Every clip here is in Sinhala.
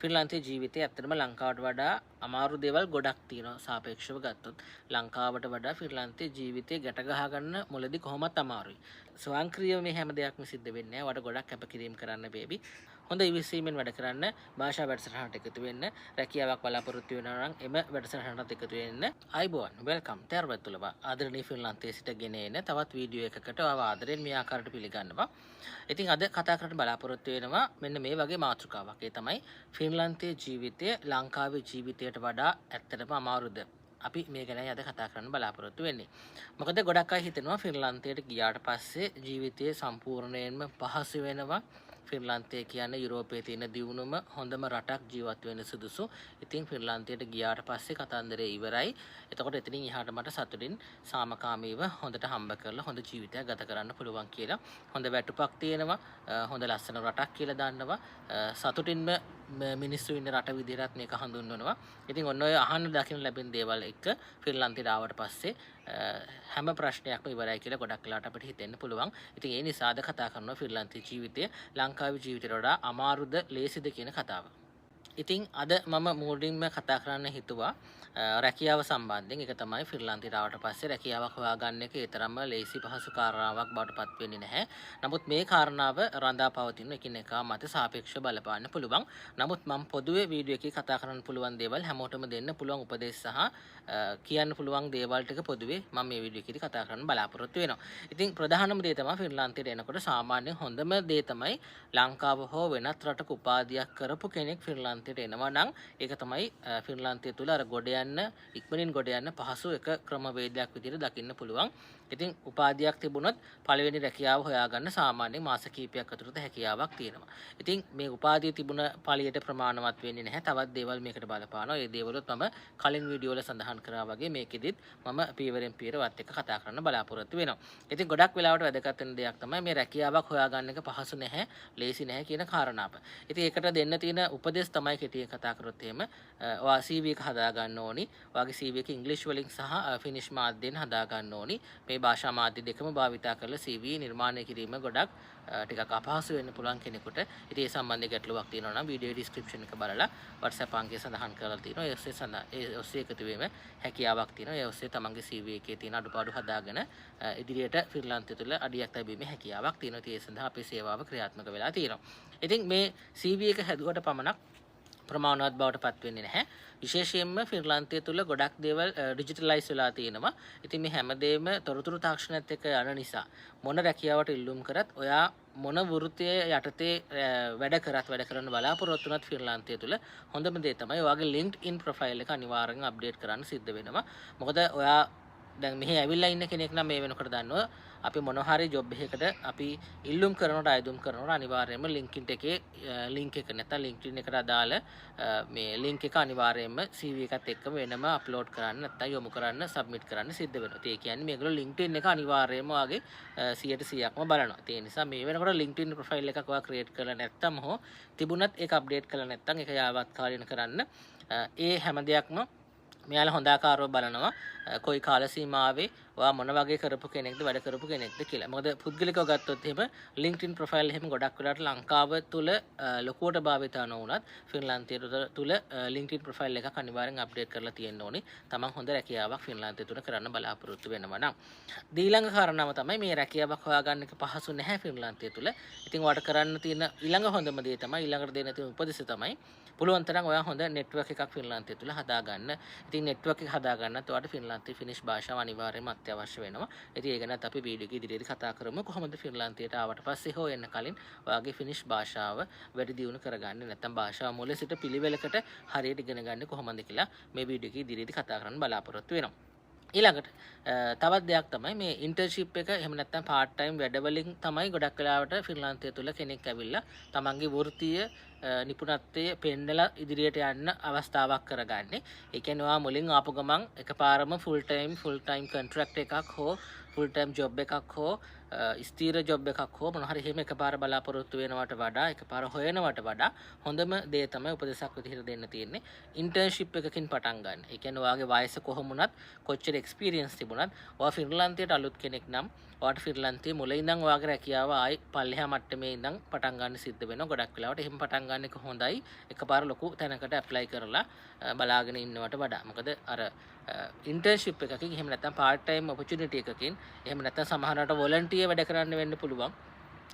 ෆින්ලාන්තයේ ජීවිතය ඇත්තටම ලංකාවට වඩා අමාරු දේවල් ගොඩක් තියෙනවා සාපේක්ෂව ගත්තොත්. ලංකාවට වඩා ෆින්ලාන්තයේ ජීවිතය ගැට ගහ ගන්න මුලදී කොහොමත් අමාරුයි. ස්වයංක්‍රීයව මේ හැම දෙයක්ම සිද්ධ වෙන්නේ නැහැ. වට ගොඩක් කැපකිරීම කරන්න බේබි. හොඳ ඉවසීමෙන් වැඩ කරන්න, භාෂා වැඩසටහනට එකතු වෙන්න, රැකියාවක් බලාපොරොත්තු වෙනවා නම් එම වැඩසටහනට එකතු වෙන්න. අයිබෝන් වෙල්කම්. තෙරුවන් ආදරණීය ෆින්ලාන්තයේ සිටගෙන එන තවත් වීඩියෝ එකකට ඔයාව ආදරෙන් මේ ආකාරයට පිළිගන්නවා. ඉතින් අද කතා කරන්න බලාපොරොත්තු වෙනවා මෙන්න මේ වගේ මාතෘකාවක්. ඒ තමයි ෆින්ලාන්තයේ ජීවිතය ලංකාවේ ජීවිතයට වඩා ඇත්තටම අමාරුද? අපි මේ ගැන අද කතා කරන්න බලාපොරොත්තු වෙන්නේ. මොකද ගොඩක් අය හිතනවා ෆින්ලාන්තයට ගියාට පස්සේ ජීවිතය සම්පූර්ණයෙන්ම පහසු වෙනවා. ෆින්ලාන්තය කියන්නේ යුරෝපයේ තියෙන දියුණුවම හොඳම රටක් ජීවත් වෙන්න සුදුසු. ඉතින් ෆින්ලාන්තයට ගියාට පස්සේ කතන්දරේ ඉවරයි. එතකොට එතනින් එහාට මට සතුටින් සාමකාමීව හොඳට හම්බ කරලා හොඳ ජීවිතයක් ගත කරන්න පුළුවන් කියලා. හොඳ වැටුපක් තියෙනවා. හොඳ ලස්සන රටක් කියලා දන්නවා. සතුටින්ම මිනිස්සු ඉන්න රට විදිහට මේක හඳුන්වනවා. ඉතින් ඔන්න ඔය අහන්න දකින්න ලැබෙන දේවල් එක්ක ෆින්ලාන්තයට ආවට පස්සේ හැම ප්‍රශ්නයක්ම ඉවරයි කියලා ගොඩක් වෙලාවට අපිට හිතෙන්න පුළුවන්. ඉතින් ඒ නිසා අද කතා කරනවා ෆින්ලාන්තයේ ජීවිතය ලංකාවේ ජීවිතයට වඩා අමාරුද ලේසිද කියන කතාව. ඉතින් අද මම මුලින්ම කතා කරන්න හිතුවා රැකියාව සම්බන්ධයෙන්. ඒක තමයි ෆින්ලාන්තයට ආවට පස්සේ රැකියාවක් හොයාගන්න එක ඒ තරම්ම ලේසි පහසු කාරණාවක් බවට පත් වෙන්නේ නැහැ. නමුත් මේ කාරණාව රඳා පවතින එකිනෙකා මත සාපේක්ෂව බලපාන්න පුළුවන්. නමුත් මම පොදුවේ වීඩියෝ එකේ කතා කරන්න පුළුවන් දේවල් හැමෝටම දෙන්න පුළුවන් උපදෙස් සහ කියන්න පුළුවන් දේවල් ටික පොදුවේ මම මේ වීඩියෝ එකේදී කතා කරන්න බලාපොරොත්තු වෙනවා. ඉතින් ප්‍රධානම දේ තමයි ෆින්ලාන්තයට එනකොට සාමාන්‍ය හොඳම දේ තමයි ලංකාව හෝ වෙනත් රටක උපාධියක් කරපු කෙනෙක් ෆින්ලාන්තයට එනවා නම් ඒක තමයි ෆින්ලාන්තය තුල අර ගොඩ යන්න ඉක්මනින් ගොඩ යන්න පහසු එක ක්‍රමවේදයක් විදිහට දකින්න පුළුවන්. ඉතින් උපාධියක් තිබුණොත් පළවෙනි රැකියාව හොයාගන්න සාමාන්‍යයෙන් මාස කිහිපයක් අතරත හැකියාවක් තියෙනවා. ඉතින් මේ උපාධිය තිබුණ පළියට ප්‍රමාණවත් වෙන්නේ නැහැ. තවත් දේවල් මේකට බලපානවා. ඒ දේවලුත් මම කලින් වීඩියෝ වල සඳහන් කරා වගේ මේකෙදිත් මම පීවරෙන් පීරවත් එක්ක කතා කරන්න බලාපොරොත්තු වෙනවා. ඉතින් ගොඩක් වෙලාවට වැදගත් වෙන දෙයක් තමයි මේ රැකියාවක් හොයාගන්න එක පහසු නැහැ, ලේසි නැහැ කියන කාරණාව. ඉතින් ඒකට දෙන්න තියෙන උපදෙස් තමයි කෙටියෙන් කතා කරොත් එහෙම ඔයා CV එක හදා ගන්න ඕනි. ඔයාගේ CV එක ඉංග්‍රීසි වලින් සහ ෆිනිෂ් මාධ්‍යයෙන් හදා ගන්න ඕනි. මේ භාෂා මාධ්‍ය දෙකම භාවිතා කරලා CV නිර්මාණය කිරීම ගොඩක් ටිකක් අපහසු වෙන්න පුළුවන් කෙනෙකුට. ඉතින් ඒ සම්බන්ධයෙන් ගැටලුවක් තියෙනවා නම් වීඩියෝ ඩිස්ක්‍රිප්ෂන් එක බලලා WhatsApp අංකය සඳහන් කරලා තියෙනවා. ඒ ඔස්සේ එකතු වීම හැකියාවක් තියෙනවා. ඒ ඔස්සේ තමන්ගේ CV එකේ තියෙන අඩුපාඩු හදාගෙන ඉදිරියට ෆින්ලාන්තය තුළ අඩියක් තැබීමේ හැකියාවක් තියෙනවා. ඒ සඳහා අපේ සේවාව ක්‍රියාත්මක වෙලා තියෙනවා. ඉතින් මේ CV එක හැදුවට පමණක් ප්‍රමාණවත් බවට පත් වෙන්නේ නැහැ. විශේෂයෙන්ම ෆින්ලාන්තය තුළ ගොඩක් දේවල් ඩිජිටලයිස් වෙලා තියෙනවා. ඉතින් මේ හැමදේම තොරතුරු තාක්ෂණයත් එක්ක යන නිසා මොන රැකියාවට ඉල්ලුම් කරත් ඔයා මොන වෘත්තිය යටතේ වැඩ කරන්න බලාපොරොත්තු වුණත් ෆින්ලාන්තය තුළ හොඳම දේ තමයි ඔයාගේ LinkedIn ප්‍රොෆයිල් එක අනිවාර්යෙන් අප්ඩේට් කරන්න සිද්ධ වෙනවා. මොකද ඔයා දැන් මෙහි ඇවිල්ලා ඉන්න කෙනෙක් නම් මේ වෙනකොට දන්නවා අපි මොන හරි ජොබ් එකකට අපි ඉල්ලුම් කරනකොට අයදුම් කරනකොට අනිවාර්යයෙන්ම LinkedIn එකේ link එක නැත්නම් LinkedIn එකට අදාළ මේ link එක අනිවාර්යයෙන්ම CV එකත් එක්කම වෙනම අප්ලෝඩ් කරන්න නැත්නම් යොමු කරන්න සබ්මිට් කරන්න සිද්ධ වෙනවා. ඒ කියන්නේ මේගොල්ලෝ LinkedIn එක අනිවාර්යයෙන්ම ඔයාගේ 100%ක්ම බලනවා. ඒ නිසා මේ වෙනකොට LinkedIn ප්‍රොෆයිල් එකක් ඔයා ක්‍රියේට් කරලා නැත්නම් හෝ තිබුණත් ඒක අප්ඩේට් කරලා නැත්නම් ඒක යාවත්කාලින කරන්න ඒ හැම දෙයක්ම මෙයාලා හොඳ ආකාරව බලනවා කොයි කාල සීමාවේ ඔයා මොන වගේ කරපු කෙනෙක්ද වැඩ කරපු කෙනෙක්ද කියලා. මොකද පුද්ගලිකව ගත්තොත් එහෙම LinkedIn ප්‍රොෆයිල් එහෙම ගොඩක් වෙලාවට ලංකාව තුල ලොකුවට භාවිතා නොවුනත් ෆින්ලාන්තය තුල LinkedIn ප්‍රොෆයිල් එකක් අනිවාර්යෙන් අප්ඩේට් කරලා තියෙන්න ඕනේ. තමන් හොඳ රැකියාවක් ෆින්ලාන්තය තුල කරන්න බලාපොරොත්තු වෙනවා නම්. ඊළඟ කාරණාව තමයි මේ රැකියාවක් හොයාගන්න එක පහසු නැහැ ෆින්ලාන්තය තුල. ඉතින් ඔයාලට කරන්න තියෙන ඊළඟ හොඳම දේ තමයි ඊළඟට දෙන්න තියෙන උපදෙස් තමයි පුළුවන් තරම් ඔයා හොඳ නෙට්වර්ක් එකක් ෆින්ලාන්තය තුල හදාගන්න. ඉතින් නෙට්වර්ක් එක හදාගන්නත් ඔයාලට ෆින්ලාන්තයේ ෆිනිෂ් භාෂාව අනිවාර්යයෙන්ම අත්‍යවශ්‍ය වෙනවා. ඉතින් ඒක ගැනත් අපි වීඩියෝ එකේ ඉදිරියට කතා කරමු. කොහොමද ෆින්ලාන්තයට ආවට පස්සේ හෝ එන්න කලින් ඔයාගේ ෆිනිෂ් භාෂාව වැඩි දියුණු කරගන්නේ නැත්නම් භාෂාව මුල සිට පිළිවෙලකට හරියට ඉගෙන ගන්න කොහොමද කියලා මේ වීඩියෝ එකේ ඉදිරියට කතා කරන්න බලාපොරොත්තු වෙනවා. ඊළඟට තවත් දෙයක් තමයි මේ ඉන්ටර්න්ෂිප් එක එහෙම නැත්නම් පාර්ට් ටයිම් වැඩවලින් තමයි ගොඩක් වෙලාවට ෆින්ලාන්තය තුල කෙනෙක් ඇවිල්ලා තමන්ගේ වෘත්තීය නිපුණත්වය පෙන්නලා ඉදිරියට යන්න අවස්ථාවක් කරගන්නේ. ඒ කියන්නේ ඔයා මුලින් ආපු ගමන් එකපාරම ෆුල් ටයිම් කොන්ට්‍රැක්ට් එකක් හෝ ෆුල් ටයිම් ජොබ් එකක් හෝ ස්ථීර ජොබ් එකක් හෝ මොන හරි එහෙම එකපාර බලාපොරොත්තු වෙනවට වඩා එකපාර හොයනවට වඩා හොඳම දේ තමයි උපදේශක් විදිහට දෙන්න තියෙන්නේ ඉන්ටර්න්ෂිප් එකකින් පටන් ගන්න. ඒ කියන්නේ ඔයාගේ වයස කොහොම වුණත් කොච්චර එක්ස්පීරියන්ස් තිබුණත් ඔයා ෆින්ලාන්තයට අලුත් කෙනෙක් නම් ඔයාට ෆින්ලන්තයේ මුල ඉඳන් ඔයාගේ රැකියාව ආයි පල්ලෙහා මට්ටමේ ඉඳන් පටන් ගන්න සිද්ධ වෙනවා. ගොඩක් වෙලාවට එහෙම පටන් ගන්න එක හොඳයි. එකපාර ලොකු තැනකට ඇප්ලයි කරලා බලාගෙන ඉන්නවට වඩා. මොකද අර ඉන්ටර්න්ෂිප් එකකින් එහෙම නැත්නම් පාර්ට් ටයිම් ඔපචුනිටි එකකින් එහෙම නැත්නම් සමහරවිට වොලන්ටියර් වැඩ කරන්න වෙන්න පුළුවන්.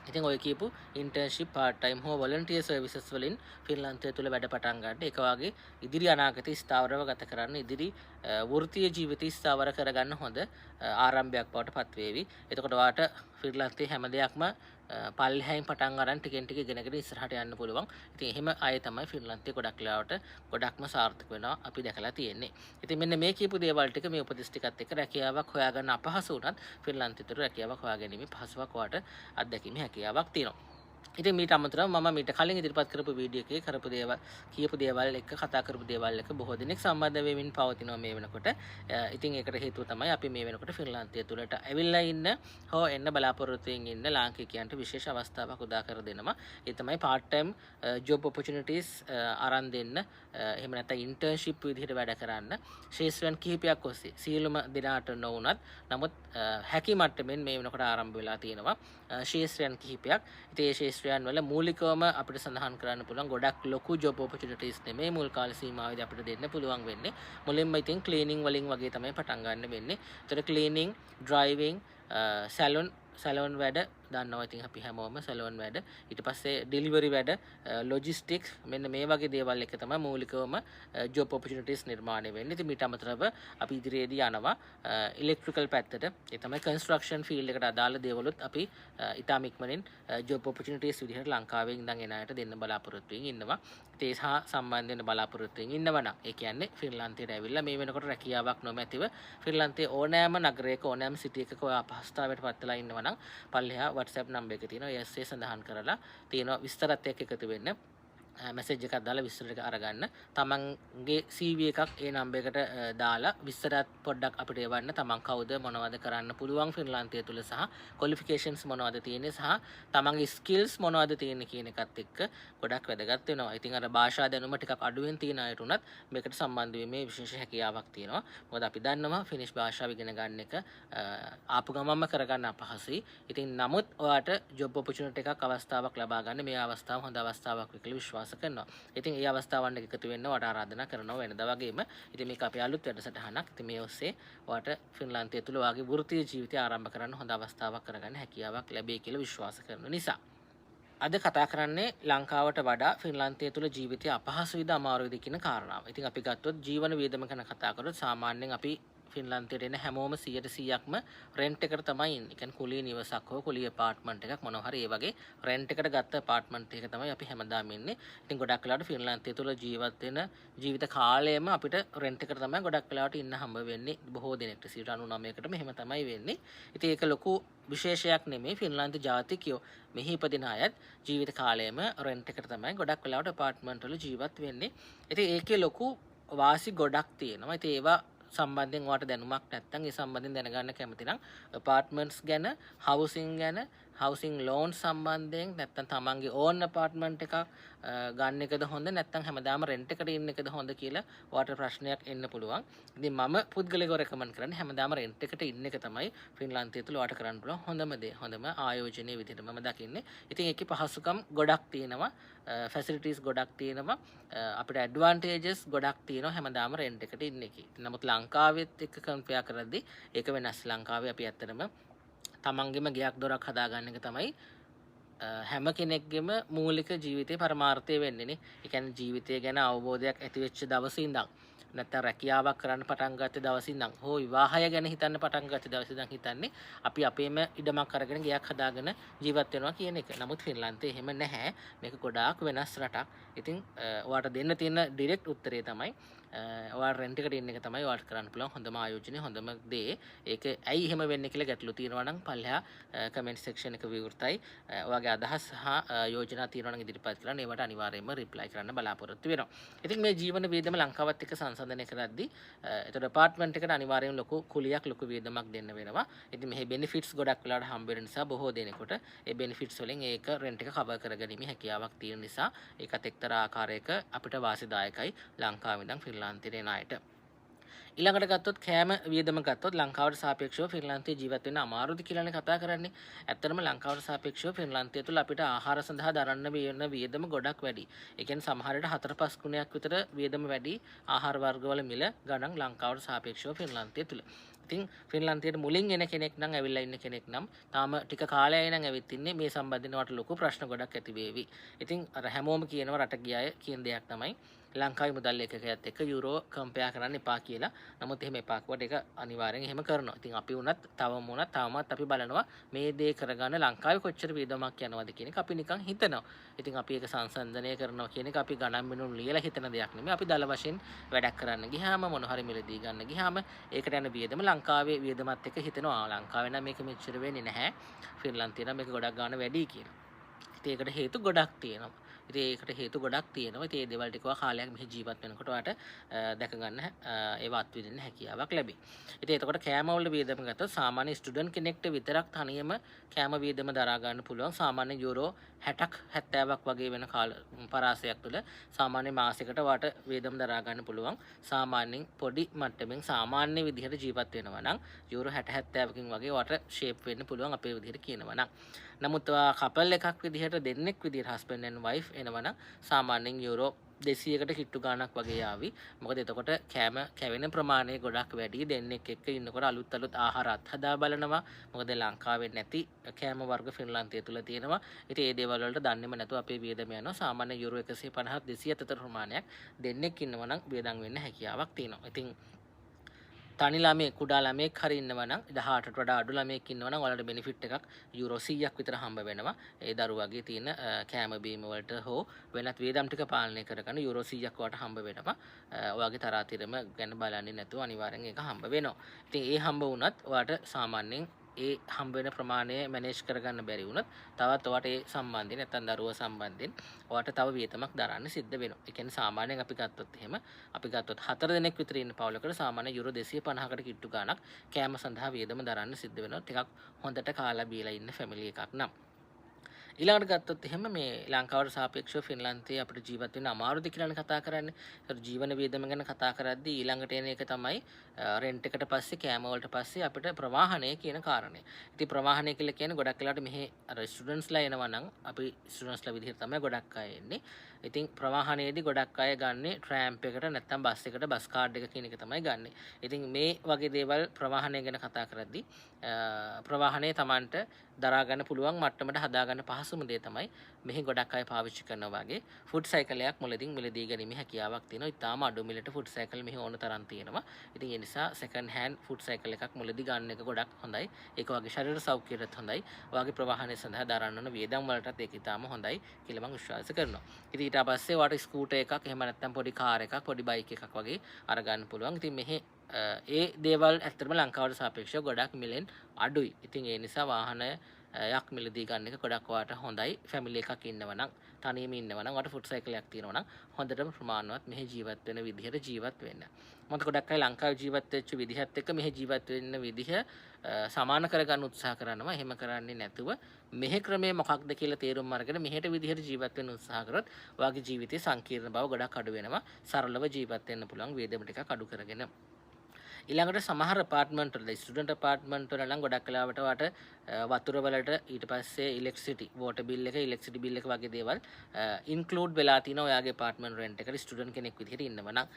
ඉතින් ඔය කියපු ඉන්ටර්න්ෂිප් පාර්ට් ටයිම් හෝ වොලන්ටියර් සර්විසස් වලින් ෆින්ලන්තය තුළ වැඩ පටන් ගන්න ඒක වාගේ ඉදිරි අනාගතය ස්ථාවරව ගත කරන්න ඉදිරි වෘත්තීය ජීවිතය ස්ථාවර කරගන්න හොඳ ආරම්භයක් බවට පත් වේවි. එතකොට ඔයාට ෆින්ලන්තයේ හැම දෙයක්ම පල්ලෙහායින් පටන් ගන්න ටිකෙන් ටික ඉගෙනගෙන ඉස්සරහට යන්න පුළුවන්. ඉතින් එහෙම අය තමයි ෆින්ලන්තයේ ගොඩක් වෙලාවට ගොඩක්ම සාර්ථක වෙනවා අපි දැකලා තියෙන්නේ. ඉතින් මෙන්න මේ කියපු දේවල් ටික මේ උපදෙස් ටිකත් එක්ක රැකියාවක් හොයාගන්න අපහසු වුණත් ෆින්ලන්තයේ තුර රැකියාවක් හොයාගැනීමේ පහසුවක් ඔයාට අත්දැකීමේ හැකියාවක් තියෙනවා. ඉතින් මීට අමතරව මම මීට කලින් ඉදිරිපත් කරපු වීඩියෝ එකේ කරපු දේවල් කියපු දේවල් එක්ක කතා කරපු දේවල් එක්ක බොහෝ දෙනෙක් සම්බන්ධ වෙමින් පවතිනවා මේ වෙනකොට. ඉතින් ඒකට හේතුව තමයි අපි මේ වෙනකොට ෆින්ලන්තය තුළට ඇවිල්ලා ඉන්න හෝ එන්න බලාපොරොත්තු වෙමින් ඉන්න ලාංකිකයන්ට විශේෂ අවස්ථාවක් උදා කර දෙනවා. ඒ තමයි part time job opportunities අරන් දෙන්න. එහෙම නැත්නම් ඉන්ටර්න්ෂිප් විදිහට වැඩ කරන්න ශේෂ්ත්‍රයන් කිහිපයක් ඔස්සේ සියලුම දිනාට නොවුනත් නමුත් හැකි මට්ටමින් මේ වෙනකොට ආරම්භ වෙලා තියෙනවා ශේෂ්ත්‍රයන් කිහිපයක්. ඉතින් ඒ ශේෂ්ත්‍රයන් වල මූලිකවම අපිට සඳහන් කරන්න පුළුවන් ගොඩක් ලොකු job opportunities නෙමෙයි මුල් කාල සීමාවෙදී අපිට දෙන්න පුළුවන් වෙන්නේ. මුලින්ම ඉතින් cleaning වලින් වගේ තමයි පටන් ගන්න වෙන්නේ. ඒතර cleaning, driving, සැලොන් වැඩ දන්නවා ඉතින් අපි හැමෝම සැලොන් වැඩ ඊට පස්සේ ඩෙලිවරි වැඩ ලොජිස්ටික්ස් මෙන්න මේ වගේ දේවල් එක තමයි මූලිකවම ජොබ් ඔපචුනිටිස් නිර්මාණය වෙන්නේ. ඉතින් මීට අමතරව අපි ඉදිරියේදී යනවා ඉලෙක්ට්‍රිකල් පැත්තට. ඒ තමයි කන්ස්ට්‍රක්ෂන් ෆීල්ඩ් එකට අදාළ දේවලුත් අපි ඉතාම ඉක්මනින් ජොබ් ඔපචුනිටිස් විදිහට ලංකාවේ ඉඳන් එන අයට දෙන්න බලාපොරොත්තු වෙමින් ඉන්නවා. ඒ සහ සම්බන්ධ වෙන්න බලාපොරොත්තු වෙමින් ඉන්නවා නම් ඒ කියන්නේ ෆින්ලන්තයට ඇවිල්ලා මේ වෙනකොට රැකියාවක් නොමැතිව ෆින්ලන්තයේ ඕනෑම නගරයක ඕනෑම සිටි එකක ඔය අපහසුතාවයට පත් වෙලා ඉන්නවා නම් පල්ලෙහා WhatsApp නම්බර් එක තියෙනවා. ඒ ඇස්සේ සඳහන් කරලා තියෙනවා විස්තරත් එක්ක එකතු වෙන්න. මැසේජ් එකක් දාලා විස්තර ටික අරගන්න. තමන්ගේ CV එකක් ඒ නම්බර් එකට දාලා විස්තරات පොඩ්ඩක් අපිට එවන්න. තමන් කවුද මොනවද කරන්න පුළුවන් ෆින්ලන්තය තුල සහ ක්වොලිෆිකේෂන්ස් මොනවද තියෙන්නේ සහ තමන්ගේ ස්කිල්ස් මොනවද තියෙන්නේ කියන එකත් එක්ක ගොඩක් වැදගත් වෙනවා. ඉතින් අර භාෂා දැනුම ටිකක් අඩුවෙන් තියෙන අයට උනත් මේකට සම්බන්ධ වීමේ විශේෂ හැකියාවක් තියෙනවා. මොකද අපි දන්නවා ෆිනිෂ් භාෂාව ඉගෙන ගන්න එක ආපු ගමන්ම කරගන්න අපහසුයි. ඉතින් නමුත් ඔයාට ජොබ් ඔපචුනිටි එකක් අවස්ථාවක් ලබා ගන්න මේ අවස්ථාව හොඳ අවස්ථාවක් කියලා විශ්වාස කරනවා. ඉතින් ඒ අවස්ථාවන් එකතු වෙන්න ඔයාට ආරාධනා කරනවා වෙනදා වගේම. ඉතින් මේක අපේ අලුත් වැඩසටහනක්. ඉතින් මේ ඔස්සේ ඔයාට ෆින්ලන්තය තුල ඔයාගේ වෘත්තීය ජීවිතය ආරම්භ කරන්න හොඳ අවස්ථාවක් කරගන්න හැකියාවක් ලැබෙයි කියලා විශ්වාස කරන නිසා. අද කතා කරන්නේ ලංකාවට වඩා ෆින්ලන්තය තුල ජීවිතය අපහසුයිද අමාරුයිද කියන කාරණාව. ඉතින් අපි ගත්තොත් ජීවන වියදම ගැන කතා කරොත් සාමාන්‍යයෙන් අපි ෆින්ලන්තයට එන හැමෝම 100%ක්ම රෙන්ට් එකට තමයි ඉන්නේ. ඒ කියන්නේ කුලී නිවසක් හෝ කුලී ඇපාර්ට්මන්ට් එකක් මොනවා හරි ඒ වගේ රෙන්ට් එකට ගත්ත ඇපාර්ට්මන්ට් එකක තමයි අපි හැමදාම ඉන්නේ. ඉතින් ගොඩක් වෙලාවට ෆින්ලන්තය තුල ජීවත් වෙන ජීවිත කාලයම අපිට රෙන්ට් එකට තමයි ගොඩක් වෙලාවට ඉන්න හම්බ වෙන්නේ. බොහෝ දෙනෙක්ට 99%කටම එහෙම තමයි වෙන්නේ. ඉතින් ඒක ලොකු විශේෂයක් නෙමෙයි. ෆින්ලන්ත ජාතිකයෝ මෙහි ඉපදින අයත් ජීවිත කාලයම රෙන්ට් එකට තමයි ගොඩක් වෙලාවට ඇපාර්ට්මන්ට් වල ජීවත් වෙන්නේ. ඉතින් ඒකේ ලොකු වාසි ගොඩක් තියෙනවා. ඉතින් ඒවා සම්බන්ධයෙන් ඔයාට දැනුමක් නැත්නම් ඒ සම්බන්ධයෙන් දැනගන්න කැමති නම් apartments ගැන, housing ගැන, housing loan සම්බන්ධයෙන් නැත්නම් තමන්ගේ own apartment එකක් ගන්න එකද හොඳ නැත්නම් හැමදාම rent එකට ඉන්න එකද හොඳ කියලා ඔයාට ප්‍රශ්නයක් එන්න පුළුවන්. ඉතින් මම පුද්ගලිකව රෙකමන්ඩ් කරන්නේ හැමදාම rent එකට ඉන්න එක තමයි ෆින්ලන්තය තුල ඔයාට කරන්න පුළුවන් හොඳම දේ. හොඳම ආයෝජනීය විදිහට මම දකින්නේ. ඉතින් ඒකේ පහසුකම් ගොඩක් තියෙනවා. facilities ගොඩක් තියෙනවා. අපිට advantages ගොඩක් තියෙනවා හැමදාම rent එකට ඉන්න එකේ. නමුත් ලංකාවෙත් එක්ක කම්පෙයා කරද්දී ඒක වෙනස්. ලංකාවේ අපි ඇත්තටම තමන්ගේම ගයක් දොරක් හදාගන්න එක තමයි හැම කෙනෙක්ගේම මූලික ජීවිතේ පරමාර්ථය වෙන්නේ නේ. ඒ කියන්නේ ජීවිතය ගැන අවබෝධයක් ඇති වෙච්ච දවසේ ඉඳන් නැත්නම් රැකියාවක් කරන්න පටන් ගත්ත දවසේ ඉඳන් හෝ විවාහය ගැන හිතන්න පටන් ගත්ත දවසේ ඉඳන් හිතන්නේ අපි අපේම ඉඩමක් අරගෙන ගයක් හදාගෙන ජීවත් වෙනවා කියන එක. නමුත් ෆින්ලන්තේ එහෙම නැහැ. මේක ගොඩාක් වෙනස් රටක්. ඉතින් ඔයාට දෙන්න තියෙන ඩිරෙක්ට් උත්තරේ තමයි ඔයාලා රෙන්ට් එකට ඉන්න එක තමයි ඔයාලට කරන්න පුළුවන් හොඳම ආයෝජනය හොඳම දේ. ඒක ඇයි එහෙම වෙන්නේ කියලා ගැටලු තියෙනවා නම් පල්ලෙහා කමෙන්ට් සෙක්ෂන් එක විවෘතයි. ඔයාගේ අදහස් සහ යෝජනා තියෙනවා නම් ඉදිරිපත් කරන්න. ඒවට අනිවාර්යයෙන්ම රිප්ලයි කරන්න බලාපොරොත්තු වෙනවා. ඉතින් මේ ජීවන වියදම ලංකාවත් එක්ක සංසන්දනය කරද්දී ඒතකොට අපාර්ට්මන්ට් එකට අනිවාර්යයෙන් ලොකු කුලියක් ලොකු වියදමක් දෙන්න වෙනවා. ඉතින් මෙහි බෙනිෆිට්ස් ගොඩක් වෙලාවට හම්බ වෙන නිසා බොහෝ දෙනෙකුට ඒ බෙනිෆිට්ස් වලින් ඒක රෙන්ට් එක කවර් කරගැනීමේ හැකියාවක් තියෙන නිසා ඒකත් එක්තරා ආකාරයක අපිට වාසිදායකයි ලංකාවේ ඉඳන් ෆින්ලන්තයට එන අයට. ඊළඟට ගත්තොත් කෑම වියදම ගත්තොත් ලංකාවට සාපේක්ෂව ෆින්ලන්තයේ ජීවත් වෙන්න අමාරුද කියලානේ කතා කරන්නේ. ඇත්තටම ලංකාවට සාපේක්ෂව ෆින්ලන්තය තුළ අපිට ආහාර සඳහා දරන්න වෙන වියදම ගොඩක් වැඩි. ඒ කියන්නේ සමහර විට 4-5 ගුණයක් විතර වියදම වැඩි ආහාර වර්ගවල මිල ගණන් ලංකාවට සාපේක්ෂව ෆින්ලන්තය තුළ. ඉතින් ෆින්ලන්තයට මුලින් එන කෙනෙක් නම් ඇවිල්ලා ඉන්න කෙනෙක් නම් තාම ටික කාලයයි නම් ඇවිත් ඉන්නේ මේ සම්බන්ධයෙන් වට ලොකු ප්‍රශ්න ගොඩක් ඇති වේවි. ඉතින් අර හැමෝම කියනවා රට ගියාය කියන දෙයක් තමයි ලංකාවේ මුදල් ඒකකයත් එක්ක යුරෝ කම්පෙයාර් කරන්න එපා කියලා. නමුත් එහෙම එපා කිව්වට ඒක අනිවාර්යෙන් එහෙම කරනවා. ඉතින් අපි වුණත් තවමත් අපි බලනවා මේ දේ කරගන්න ලංකාවේ කොච්චර වියදමක් යනවද කියන එක අපි නිකන් හිතනවා. ඉතින් අපි ඒක සංසන්දනය කරනවා කියන එක අපි ගණන් මිනුම් ලියලා හිතන දෙයක් නෙමෙයි. අපි දල වශයෙන් වැඩක් කරන්න ගියාම මොන හරි මිලදී ගන්න ගියාම ඒකට යන වියදම ලංකාවේ වියදමත් එක්ක හිතනවා. ලංකාවේ නම් මේක මෙච්චර වෙන්නේ නැහැ. ෆින්ලන්තේ නම් මේක ගොඩක් ගන්න වැඩි කියලා. ඉතින් ඒකට හේතු ගොඩක් තියෙනවා. ඉතින් ඒකට හේතු ගොඩක් තියෙනවා. ඉතින් මේ දේවල් ටිකව කාලයක් මෙහි ජීවත් වෙනකොට ඔයාට දැක ගන්න ඒවා අත්විඳින්න හැකියාවක් ලැබේ. ඉතින් එතකොට කෑම වල වියදම ගත්තොත් සාමාන්‍ය ස්ටුඩන්ට් කෙනෙක්ට විතරක් තනියම කෑම වියදම දරා ගන්න පුළුවන්. සාමාන්‍ය යුරෝ 60ක් 70ක් වගේ වෙන කාල පරාසයක් තුළ සාමාන්‍ය මාසයකට ඔයාට වියදම දරා ගන්න පුළුවන්. සාමාන්‍යයෙන් පොඩි මට්ටමින් සාමාන්‍ය විදිහට ජීවත් වෙනවා නම් යුරෝ 60 70කින් වගේ ඔයාට ෂේප් වෙන්න පුළුවන් අපේ විදිහට කියනවා නම්. නමුත් කපල් එකක් විදිහට දෙන්නෙක් විදිහට හස්බන්ඩ් ඇන්ඩ් වයිෆ් එනවනම් සාමාන්‍යයෙන් යුරෝ 200කට කිට්ටු ගාණක් වගේ ආවි. මොකද එතකොට කැවෙන ප්‍රමාණය ගොඩක් වැඩි. දෙන්නෙක් එක්ක ඉන්නකොට අලුත් ආහාර අත්හදා බලනවා. මොකද ලංකාවේ නැති කෑම වර්ග ෆින්ලන්තය තුල තියෙනවා. ඉතින් ඒ දේවල් වලට දන්නේම නැතුව අපේ වියදම යනවා. සාමාන්‍ය යුරෝ 150 200 අතර ප්‍රමාණයක් දෙන්නෙක් ඉන්නවා නම් වියදම් වෙන්න හැකියාවක් තියෙනවා. ඉතින් තනි ළමයෙක් කුඩා ළමයෙක් හරි ඉන්නවා නම් 18ට වඩා අඩු ළමයෙක් ඉන්නවා නම් ඔයාලට බෙනිෆිට් එකක් යුරෝ 100ක් විතර හම්බ වෙනවා. ඒ දරුවාගේ තියෙන කෑම බීම වලට හෝ වෙනත් වේදම් ටික පාලනය කරගන්න යුරෝ 100ක් ඔයාලට හම්බ වෙනවා. ඔයාගේ තරාතිරම ගැන බලන්නේ නැතුව අනිවාර්යෙන් ඒක හම්බ වෙනවා. ඉතින් ඒ හම්බ වුණත් ඔයාලට සාමාන්‍යයෙන් ඒ හම්බ වෙන ප්‍රමාණය මැනේජ් කරගන්න බැරි වුණොත් තවත් ඔයාලට ඒ සම්බන්ධයෙන් නැත්නම් දරුවා සම්බන්ධයෙන් ඔයාලට තව වියතමක් දරන්න සිද්ධ වෙනවා. ඒ කියන්නේ සාමාන්‍යයෙන් අපි ගත්තොත් 4 දෙනෙක් විතර ඉන්න පවුලකට සාමාන්‍ය යුරෝ 250කට කිට්ටු ගාණක් කෑම සඳහා වියදම දරන්න සිද්ධ වෙනවා. ටිකක් හොඳට කාලා බීලා ඉන්න ෆැමිලි එකක් නම්. ඊළඟට ගත්තොත් එහෙම මේ ලංකාවට සාපේක්ෂව ෆින්ලන්තයේ අපිට ජීවත් වෙන්න අමාරුද කියලානේ කතා කරන්නේ. ඒතර ජීවන වියදම ගැන කතා කරද්දී ඊළඟට එන එක තමයි රෙන්ට් එකට පස්සේ කෑම වලට පස්සේ අපිට ප්‍රවාහනය කියන කාරණය. ඉතින් ප්‍රවාහනය කියලා කියන්නේ ගොඩක් වෙලාවට මෙහි අර ස්ටුඩන්ට්ස්ලා එනවා නම් අපි ස්ටුඩන්ට්ස්ලා විදිහට තමයි ගොඩක් අය එන්නේ. ඉතින් ප්‍රවාහනයේදී ගොඩක් අය ගන්නේ ට්‍රෑම්ප් එකට නැත්නම් බස් එකට බස් කාඩ් එක කියන එක තමයි ගන්නෙ. ඉතින් මේ වගේ දේවල් ප්‍රවාහනය ගැන කතා කරද්දී ප්‍රවාහනය Tamanට දරා ගන්න පුළුවන් මට්ටමට හදා ගන්න පහසුම දේ තමයි මෙහි ගොඩක් අය පාවිච්චි කරනවා වගේ ෆුඩ් සයිකලයක් මුලදී මිලදී ගැනීමේ හැකියාවක් තියෙනවා. ඉතාලම අඩු මිලට ෆුඩ් සයිකල් මෙහි ඕන තරම් තියෙනවා. ඉතින් ඒ නිසා සෙකන්ඩ් හෑන්ඩ් ෆුඩ් සයිකල් එකක් මුලදී ගන්න එක ගොඩක් හොඳයි. ඒක වගේ ශරීර සෞඛ්‍යයට හොඳයි. ඔයාගේ ප්‍රවාහනය සඳහා දරන්න ඕන වියදම් වලටත් ඒක ඉතාලම හොඳයි කියලා මම විශ්වාස කරනවා. ඉතින් ඊට පස්සේ ඔයාට ස්කූටර් එකක් එහෙම නැත්නම් පොඩි කාර් එකක් පොඩි බයික් එකක් වගේ අරගන්න පුළුවන්. ඉතින් මෙහි ඒ දේවල් ඇත්තටම ලංකාවට සාපේක්ෂව ගොඩක් මිලෙන් අඩුයි. ඉතින් ඒ නිසා වාහනය යක් මිලදී ගන්න එක ගොඩක් ඔයාට හොඳයි. ෆැමිලි එකක් ඉන්නවා නම් තනියම ඉන්නවා නම් ඔයාට ෆුඩ් සයිකල් එකක් තියෙනවා නම් හොඳටම ප්‍රමාණවත් මෙහි ජීවත් වෙන විදිහට ජීවත් වෙන්න. මොකද ගොඩක් අය ලංකාවේ ජීවත් වෙච්ච විදිහත් එක්ක මෙහි ජීවත් වෙන්න විදිහ සමාන කරගන්න උත්සාහ කරනවා. එහෙම කරන්නේ නැතුව මෙහි ක්‍රමය මොකක්ද කියලා තේරුම් අරගෙන මෙහෙට විදිහට ජීවත් වෙන්න උත්සාහ කරොත් ඔයාගේ ජීවිතයේ සංකීර්ණ බව ගොඩක් අඩු වෙනවා. සරලව ජීවත් වෙන්න පුළුවන් වේදම ටිකක් අඩු කරගෙන. ඊළඟට සමහර අපාර්ට්මන්ට් වල ස්ටුඩන්ට් අපාර්ට්මන්ට් වල නම් ගොඩක් වෙලාවට වට වතුර වලට ඊට පස්සේ ඉලෙක්ට්‍රිසිටි වෝටර් බිල් එක ඉලෙක්ට්‍රිසිටි බිල් එක වගේ දේවල් ඉන්ක්ලූඩ් වෙලා තිනවා ඔයාගේ අපාර්ට්මන්ට් රෙන්ට් එකට ස්ටුඩන්ට් කෙනෙක් විදිහට ඉන්නවා නම්